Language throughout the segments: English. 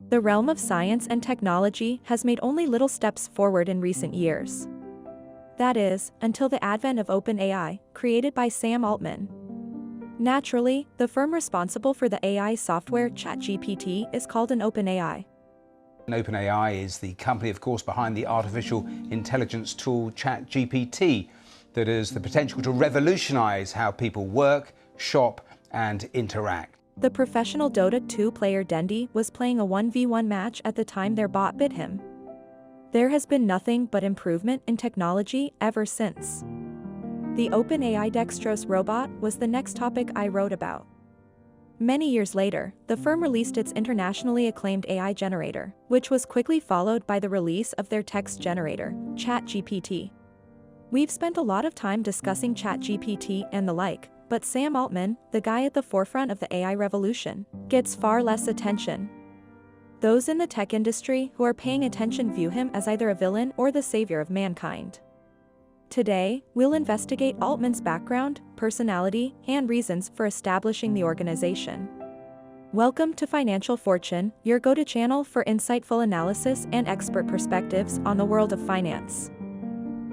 The realm of science and technology has made only little steps forward in recent years. That is, until the advent of OpenAI, created by Sam Altman. Naturally, the firm responsible for the AI software ChatGPT is called an OpenAI. OpenAI is the company, of course, behind the artificial intelligence tool ChatGPT that has the potential to revolutionize how people work, shop, and interact. The professional Dota 2 player Dendi was playing a 1v1 match at the time their bot bit him. There has been nothing but improvement in technology ever since. The OpenAI dexterous robot was the next topic I wrote about. Many years later, the firm released its internationally acclaimed AI generator, which was quickly followed by the release of their text generator, ChatGPT. We've spent a lot of time discussing ChatGPT and the like, but Sam Altman, the guy at the forefront of the AI revolution, gets far less attention. Those in the tech industry who are paying attention view him as either a villain or the savior of mankind. Today, we'll investigate Altman's background, personality, and reasons for establishing the organization. Welcome to Financial Fortune, your go-to channel for insightful analysis and expert perspectives on the world of finance.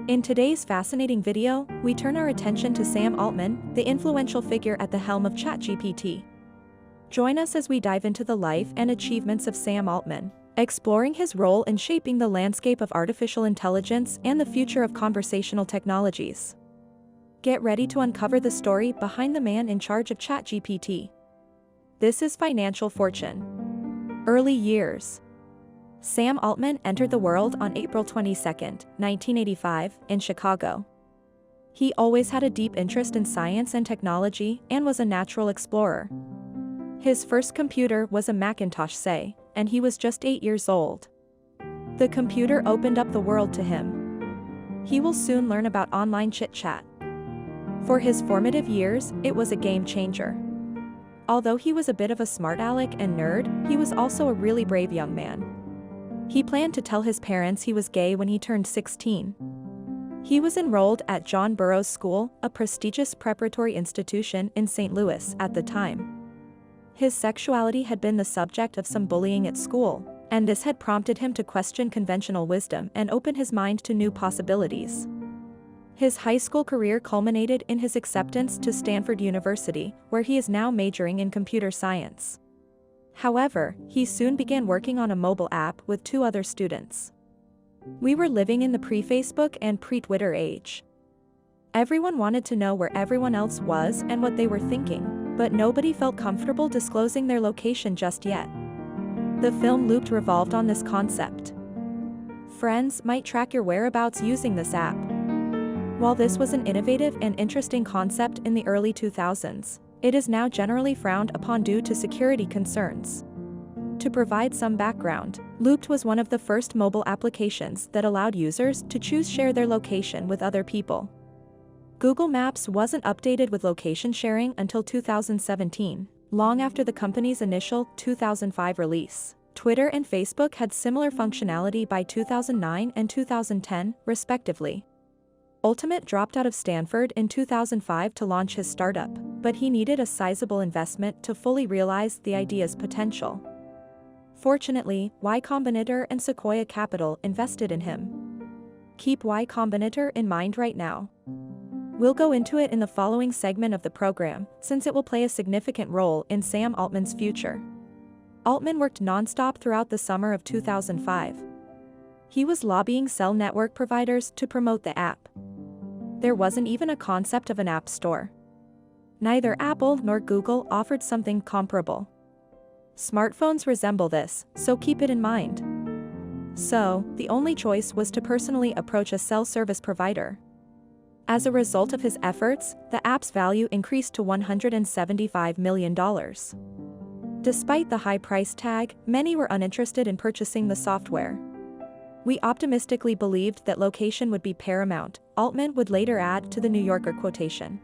In today's fascinating video, we turn our attention to Sam Altman, the influential figure at the helm of ChatGPT. Join us as we dive into the life and achievements of Sam Altman, exploring his role in shaping the landscape of artificial intelligence and the future of conversational technologies. Get ready to uncover the story behind the man in charge of ChatGPT. This is Financial Fortune. Early years. Sam Altman entered the world on April 22, 1985, in Chicago. He always had a deep interest in science and technology and was a natural explorer. His first computer was a Macintosh SE, and he was just 8 years old. The computer opened up the world to him. He will soon learn about online chit-chat. For his formative years, it was a game changer. Although he was a bit of a smart aleck and nerd, he was also a really brave young man. He planned to tell his parents he was gay when he turned 16. He was enrolled at John Burroughs School, a prestigious preparatory institution in St. Louis at the time. His sexuality had been the subject of some bullying at school, and this had prompted him to question conventional wisdom and open his mind to new possibilities. His high school career culminated in his acceptance to Stanford University, where he is now majoring in computer science. However, he soon began working on a mobile app with 2 other students. We were living in the pre-Facebook and pre-Twitter age. Everyone wanted to know where everyone else was and what they were thinking, but nobody felt comfortable disclosing their location just yet. The film Looped revolved on this concept. Friends might track your whereabouts using this app. While this was an innovative and interesting concept in the early 2000s, it is now generally frowned upon due to security concerns. To provide some background, Looped was one of the first mobile applications that allowed users to share their location with other people. Google Maps wasn't updated with location sharing until 2017, long after the company's initial 2005 release. Twitter and Facebook had similar functionality by 2009 and 2010, respectively. Altman dropped out of Stanford in 2005 to launch his startup, but he needed a sizable investment to fully realize the idea's potential. Fortunately, Y Combinator and Sequoia Capital invested in him. Keep Y Combinator in mind right now. We'll go into it in the following segment of the program, since it will play a significant role in Sam Altman's future. Altman worked non-stop throughout the summer of 2005. He was lobbying cell network providers to promote the app. There wasn't even a concept of an app store. Neither Apple nor Google offered something comparable. Smartphones resemble this, so keep it in mind. So, the only choice was to personally approach a cell service provider. As a result of his efforts, the app's value increased to $175 million. Despite the high price tag, many were uninterested in purchasing the software. We optimistically believed that location would be paramount, Altman would later add to the New Yorker quotation.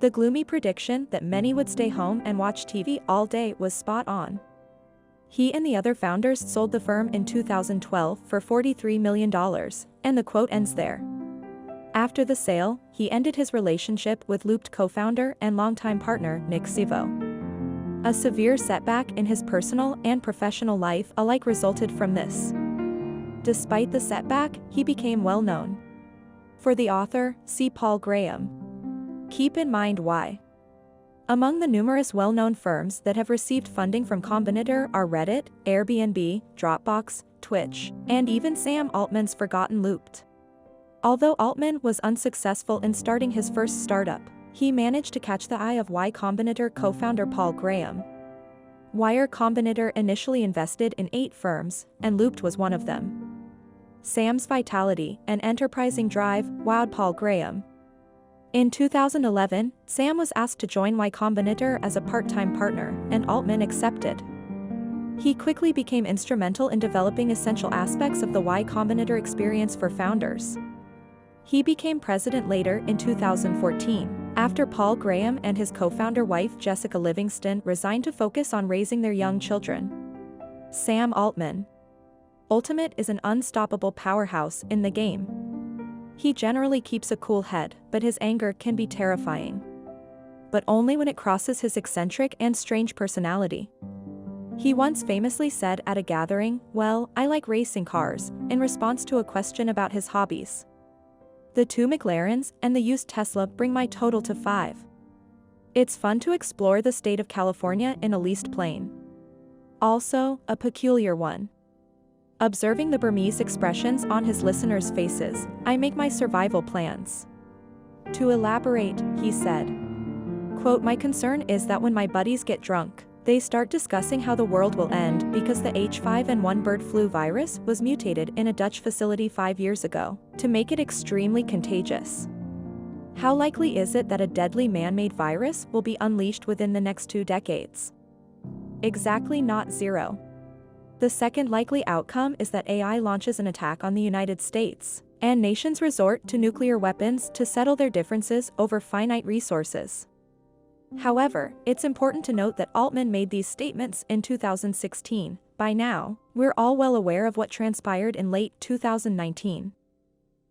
The gloomy prediction that many would stay home and watch TV all day was spot on. He and the other founders sold the firm in 2012 for $43 million, and the quote ends there. After the sale, he ended his relationship with Looped co-founder and longtime partner Nick Sivo. A severe setback in his personal and professional life alike resulted from this. Despite the setback, he became well known. For the author, see Paul Graham. Keep in mind why. Among the numerous well-known firms that have received funding from Combinator are Reddit, Airbnb, Dropbox, Twitch, and even Sam Altman's forgotten Looped. Although Altman was unsuccessful in starting his first startup, he managed to catch the eye of Y Combinator co-founder Paul Graham. Y Combinator initially invested in 8 firms, and Looped was one of them. Sam's vitality and enterprising drive wowed Paul Graham. In 2011, Sam was asked to join Y Combinator as a part-time partner, and Altman accepted. He quickly became instrumental in developing essential aspects of the Y Combinator experience for founders. He became president later in 2014, after Paul Graham and his co-founder wife Jessica Livingston resigned to focus on raising their young children. Sam Altman. Ultimate is an unstoppable powerhouse in the game. He generally keeps a cool head, but his anger can be terrifying. But only when it crosses his eccentric and strange personality. He once famously said at a gathering, "Well, I like racing cars," in response to a question about his hobbies. The 2 McLarens and the used Tesla bring my total to 5. It's fun to explore the state of California in a leased plane. Also, a peculiar one. Observing the Burmese expressions on his listeners' faces, I make my survival plans. To elaborate, he said, quote, "My concern is that when my buddies get drunk, they start discussing how the world will end because the H5N1 bird flu virus was mutated in a Dutch facility 5 years ago, to make it extremely contagious. How likely is it that a deadly man-made virus will be unleashed within the next 2 decades? Exactly not 0. The second likely outcome is that AI launches an attack on the United States, and nations resort to nuclear weapons to settle their differences over finite resources." However, it's important to note that Altman made these statements in 2016. By now, we're all well aware of what transpired in late 2019.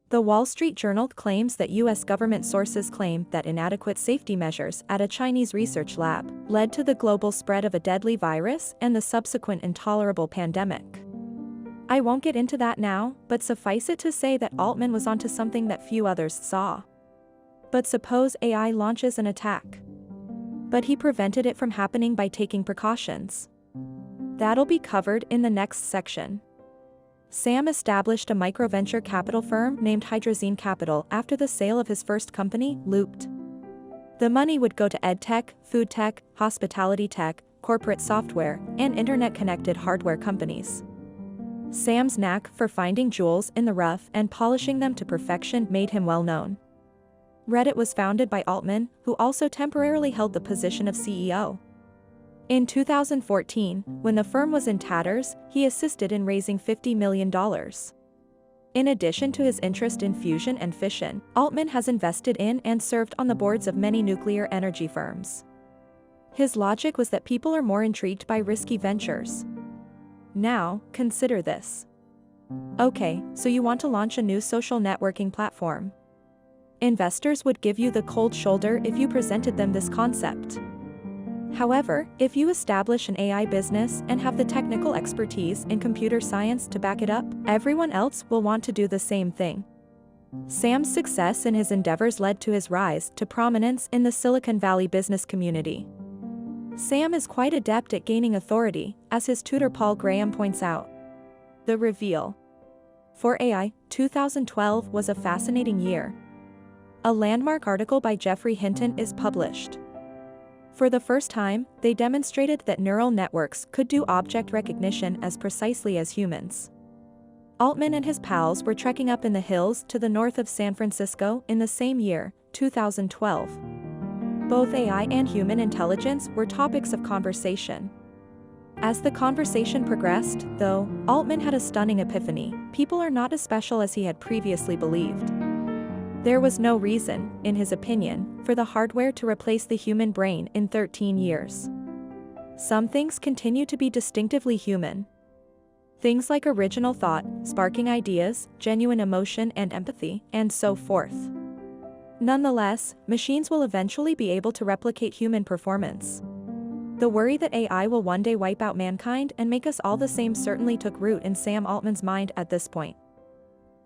The Wall Street Journal claims that U.S. government sources claim that inadequate safety measures at a Chinese research lab led to the global spread of a deadly virus and the subsequent intolerable pandemic. I won't get into that now, but suffice it to say that Altman was onto something that few others saw. But suppose AI launches an attack. But he prevented it from happening by taking precautions. That'll be covered in the next section. Sam established a microventure capital firm named Hydrazine Capital after the sale of his first company, Looped. The money would go to edtech, food tech, hospitality tech, corporate software, and internet-connected hardware companies. Sam's knack for finding jewels in the rough and polishing them to perfection made him well known. Reddit was founded by Altman, who also temporarily held the position of CEO. In 2014, when the firm was in tatters, he assisted in raising $50 million. In addition to his interest in fusion and fission, Altman has invested in and served on the boards of many nuclear energy firms. His logic was that people are more intrigued by risky ventures. Now, consider this. Okay, so you want to launch a new social networking platform. Investors would give you the cold shoulder if you presented them this concept. However, if you establish an AI business and have the technical expertise in computer science to back it up, everyone else will want to do the same thing. Sam's success in his endeavors led to his rise to prominence in the Silicon Valley business community. Sam is quite adept at gaining authority, as his tutor Paul Graham points out. The reveal. For AI, 2012 was a fascinating year. A landmark article by Jeffrey Hinton is published. For the first time, they demonstrated that neural networks could do object recognition as precisely as humans. Altman and his pals were trekking up in the hills to the north of San Francisco in the same year, 2012. Both AI and human intelligence were topics of conversation. As the conversation progressed, though, Altman had a stunning epiphany: people are not as special as he had previously believed. There was no reason, in his opinion, for the hardware to replace the human brain in 13 years. Some things continue to be distinctively human. Things like original thought, sparking ideas, genuine emotion and empathy, and so forth. Nonetheless, machines will eventually be able to replicate human performance. The worry that AI will one day wipe out mankind and make us all the same certainly took root in Sam Altman's mind at this point.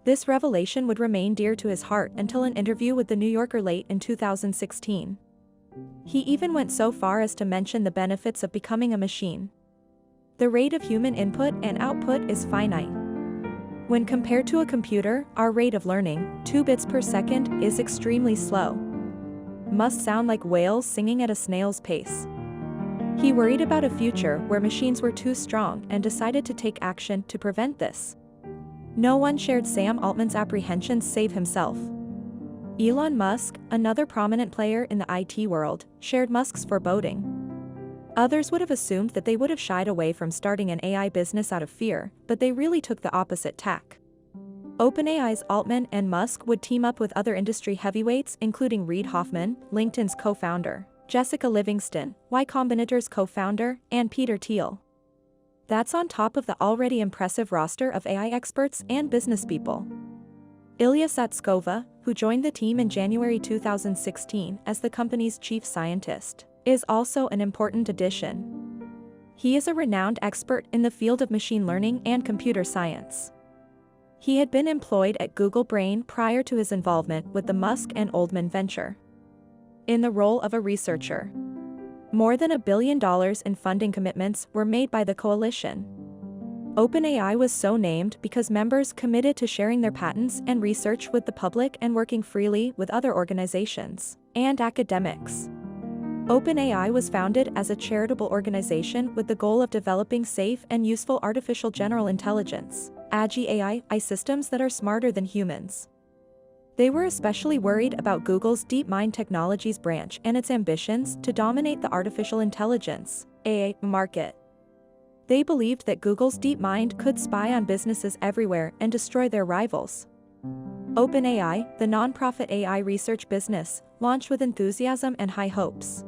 This revelation would remain dear to his heart until an interview with The New Yorker late in 2016. He even went so far as to mention the benefits of becoming a machine. The rate of human input and output is finite. When compared to a computer, our rate of learning, 2 bits per second, is extremely slow. Must sound like whales singing at a snail's pace. He worried about a future where machines were too strong and decided to take action to prevent this. No one shared Sam Altman's apprehensions save himself. Elon Musk, another prominent player in the IT world, shared Musk's foreboding. Others would have assumed that they would have shied away from starting an AI business out of fear, but they really took the opposite tack. OpenAI's Altman and Musk would team up with other industry heavyweights including Reid Hoffman, LinkedIn's co-founder, Jessica Livingston, Y Combinator's co-founder, and Peter Thiel. That's on top of the already impressive roster of AI experts and business people. Ilya Satskova, who joined the team in January 2016 as the company's chief scientist, is also an important addition. He is a renowned expert in the field of machine learning and computer science. He had been employed at Google Brain prior to his involvement with the Musk and Altman venture. In the role of a researcher, more than $1 billion in funding commitments were made by the coalition. OpenAI was so named because members committed to sharing their patents and research with the public and working freely with other organizations and academics. OpenAI was founded as a charitable organization with the goal of developing safe and useful artificial general intelligence (AGI) systems that are smarter than humans. They were especially worried about Google's DeepMind Technologies branch and its ambitions to dominate the artificial intelligence (AI) market. They believed that Google's DeepMind could spy on businesses everywhere and destroy their rivals. OpenAI, the nonprofit AI research business, launched with enthusiasm and high hopes.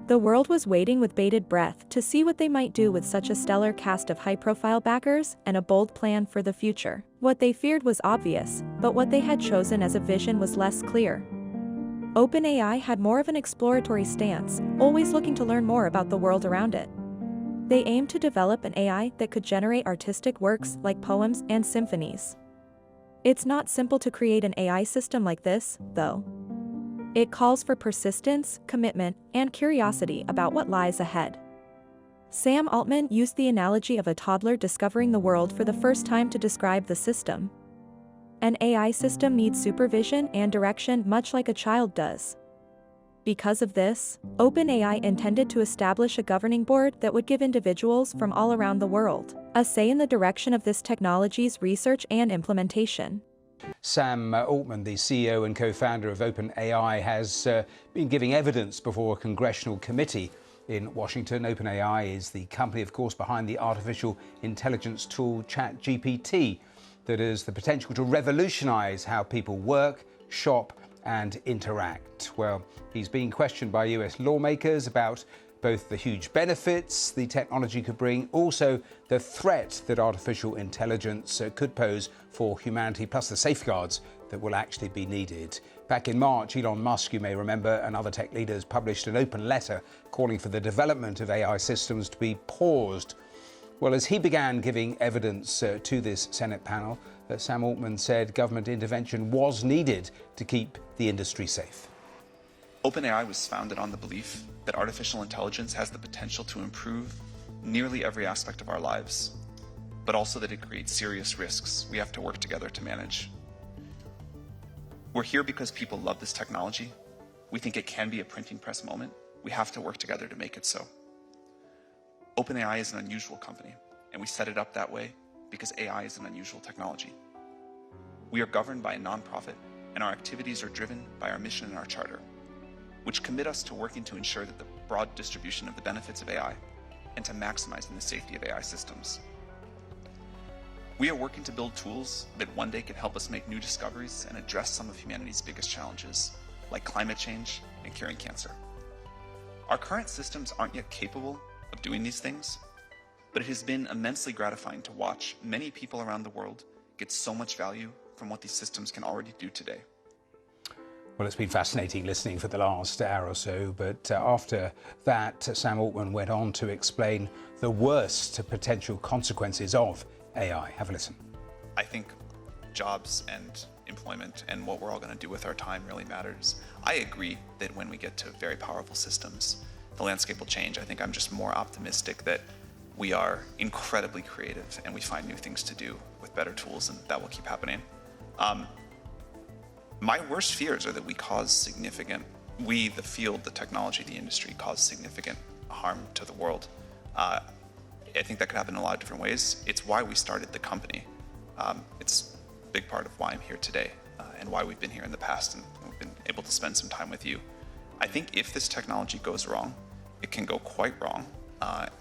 The world was waiting with bated breath to see what they might do with such a stellar cast of high-profile backers and a bold plan for the future. What they feared was obvious, but what they had chosen as a vision was less clear. OpenAI had more of an exploratory stance, always looking to learn more about the world around it. They aimed to develop an AI that could generate artistic works like poems and symphonies. It's not simple to create an AI system like this, though. It calls for persistence, commitment, and curiosity about what lies ahead. Sam Altman used the analogy of a toddler discovering the world for the first time to describe the system. An AI system needs supervision and direction much like a child does. Because of this, OpenAI intended to establish a governing board that would give individuals from all around the world a say in the direction of this technology's research and implementation. Sam Altman, the CEO and co-founder of OpenAI, has been giving evidence before a congressional committee in Washington. OpenAI is the company, of course, behind the artificial intelligence tool ChatGPT that has the potential to revolutionize how people work, shop, and interact. Well, he's being questioned by US lawmakers about both the huge benefits the technology could bring, also the threat that artificial intelligence could pose for humanity, plus the safeguards that will actually be needed. Back in March, Elon Musk, you may remember, and other tech leaders published an open letter calling for the development of AI systems to be paused. Well, as he began giving evidence to this Senate panel, Sam Altman said government intervention was needed to keep the industry safe. OpenAI was founded on the belief that artificial intelligence has the potential to improve nearly every aspect of our lives, but also that it creates serious risks we have to work together to manage. We're here because people love this technology. We think it can be a printing press moment. We have to work together to make it so. OpenAI is an unusual company, and we set it up that way because AI is an unusual technology. We are governed by a nonprofit, and our activities are driven by our mission and our charter, which commit us to working to ensure that the broad distribution of the benefits of AI and to maximizing the safety of AI systems. We are working to build tools that one day can help us make new discoveries and address some of humanity's biggest challenges, like climate change and curing cancer. Our current systems aren't yet capable of doing these things, but it has been immensely gratifying to watch many people around the world get so much value from what these systems can already do today. Well, it's been fascinating listening for the last hour or so, but after that, Sam Altman went on to explain the worst potential consequences of AI. Have a listen. I think jobs and employment and what we're all going to do with our time really matters. I agree that when we get to very powerful systems, the landscape will change. I think I'm just more optimistic that we are incredibly creative and we find new things to do with better tools, and that will keep happening. My worst fears are that we, the field, the technology, the industry, cause significant harm to the world. I think that could happen in a lot of different ways. It's why we started the company. It's a big part of why I'm here today and why we've been here in the past and we've been able to spend some time with you. I think if this technology goes wrong, it can go quite wrong.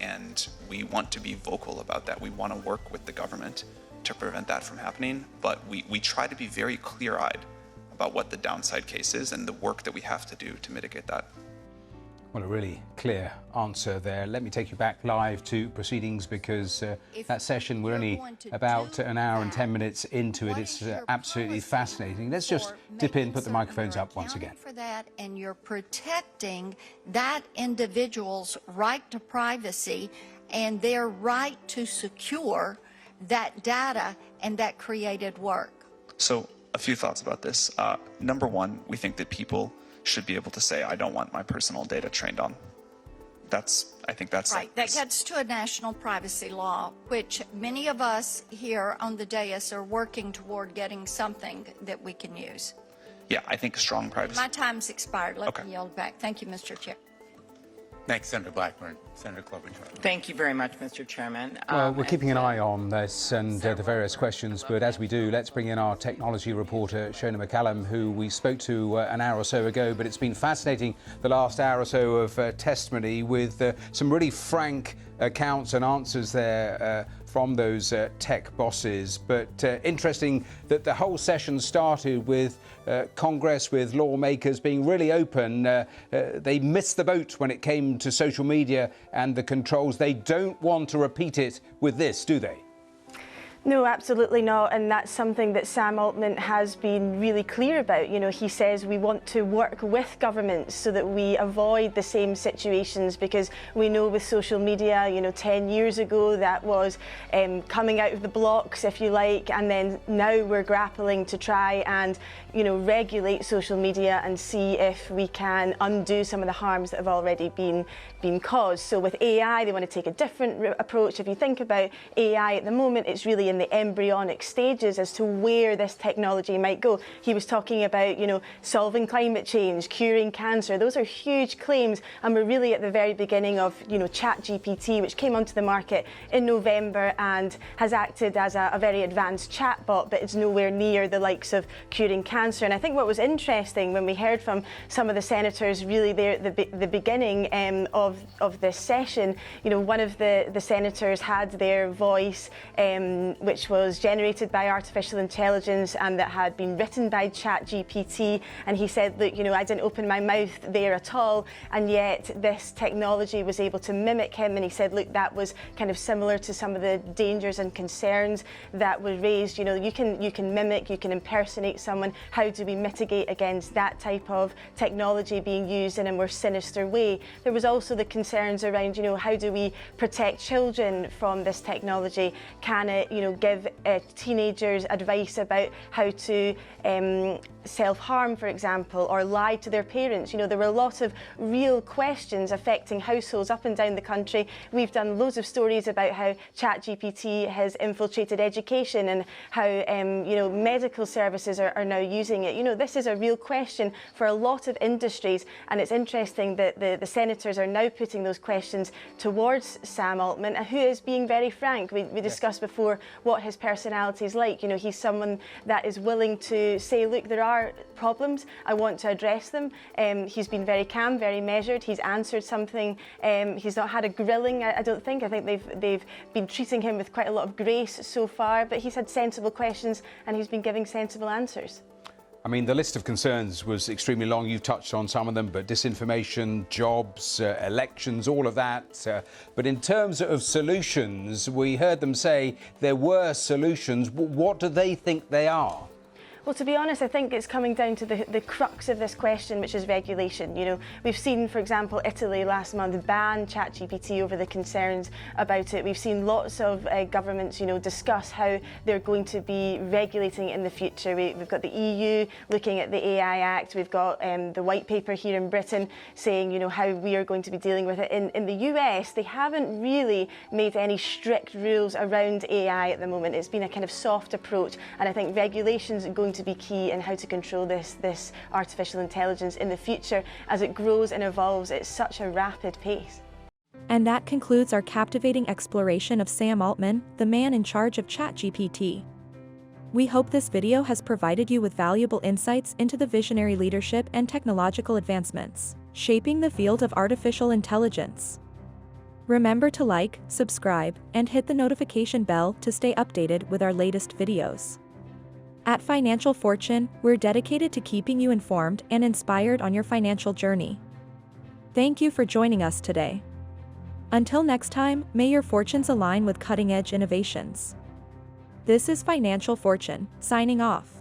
And we want to be vocal about that. We want to work with the government to prevent that from happening, but we try to be very clear-eyed about what the downside case is and the work that we have to do to mitigate that. Well, a really clear answer there. Let me take you back live to proceedings because that session, we're only about an hour and 10 minutes into it. It's absolutely fascinating. Let's just dip in, put the microphones up once again. For that, and you're protecting that individual's right to privacy and their right to secure that data and that created work. So a few thoughts about this. Number one, we think that people should be able to say, I don't want my personal data trained on. I think that's right. That gets to a national privacy law, which many of us here on the dais are working toward getting something that we can use. Yeah, I think strong privacy. My time's expired. Let me yield back. Thank you, Mr. Chair. Thanks, Senator Blackburn. Senator Klobuchar. Thank you very much, Mr. Chairman. Well, we're keeping an eye on this and the various questions, but as we do, let's bring in our technology reporter, Shona McCallum, who we spoke to an hour or so ago, but it's been fascinating the last hour or so of testimony with some really frank accounts and answers there from those tech bosses. But interesting that the whole session started with Congress, with lawmakers being really open. They missed the boat when it came to social media and the controls. They don't want to repeat it with this, do they? No, absolutely not, and that's something that Sam Altman has been really clear about. You know, he says we want to work with governments so that we avoid the same situations, because we know with social media, you know, 10 years ago that was coming out of the blocks, if you like, and then now we're grappling to try and, you know, regulate social media and see if we can undo some of the harms that have already been caused. So with AI, they want to take a different approach. If you think about AI at the moment, it's really in the embryonic stages as to where this technology might go. He was talking about, you know, solving climate change, curing cancer. Those are huge claims, and we're really at the very beginning of, you know, ChatGPT, which came onto the market in November and has acted as a very advanced chatbot, but it's nowhere near the likes of curing cancer. And I think what was interesting when we heard from some of the senators really there at the beginning of this session, you know, one of the senators had their voice which was generated by artificial intelligence and that had been written by ChatGPT, and he said, look, you know, I didn't open my mouth there at all, and yet this technology was able to mimic him. And he said, look, that was kind of similar to some of the dangers and concerns that were raised. You know, you can mimic, you can impersonate someone. How do we mitigate against that type of technology being used in a more sinister way? There was also the concerns around, you know, how do we protect children from this technology? Can it, you know, give teenagers advice about how to self-harm, for example, or lie to their parents? You know, there were a lot of real questions affecting households up and down the country. We've done loads of stories about how ChatGPT has infiltrated education and how, you know, medical services are now using it. You know, this is a real question for a lot of industries, and it's interesting that the senators are now putting those questions towards Sam Altman, who is being very frank. We discussed before what his personality is like. You know, he's someone that is willing to say, look, there are problems, I want to address them. He's been very calm, very measured. He's answered something. He's not had a grilling, I don't think. I think they've been treating him with quite a lot of grace so far, but he's had sensible questions and he's been giving sensible answers. I mean, the list of concerns was extremely long. You've touched on some of them, but disinformation, jobs, elections, all of that. But in terms of solutions, we heard them say there were solutions. What do they think they are? Well, to be honest, I think it's coming down to the crux of this question, which is regulation. You know, we've seen, for example, Italy last month ban ChatGPT over the concerns about it. We've seen lots of governments, you know, discuss how they're going to be regulating it in the future. We've got the EU looking at the AI Act. We've got the white paper here in Britain saying, you know, how we are going to be dealing with it. In the US, they haven't really made any strict rules around AI at the moment. It's been a kind of soft approach, and I think regulations are going to be key in how to control this artificial intelligence in the future as it grows and evolves at such a rapid pace. And that concludes our captivating exploration of Sam Altman, the man in charge of ChatGPT. We hope this video has provided you with valuable insights into the visionary leadership and technological advancements shaping the field of artificial intelligence. Remember to like, subscribe, and hit the notification bell to stay updated with our latest videos. At Financial Fortune, we're dedicated to keeping you informed and inspired on your financial journey. Thank you for joining us today. Until next time, may your fortunes align with cutting-edge innovations. This is Financial Fortune, signing off.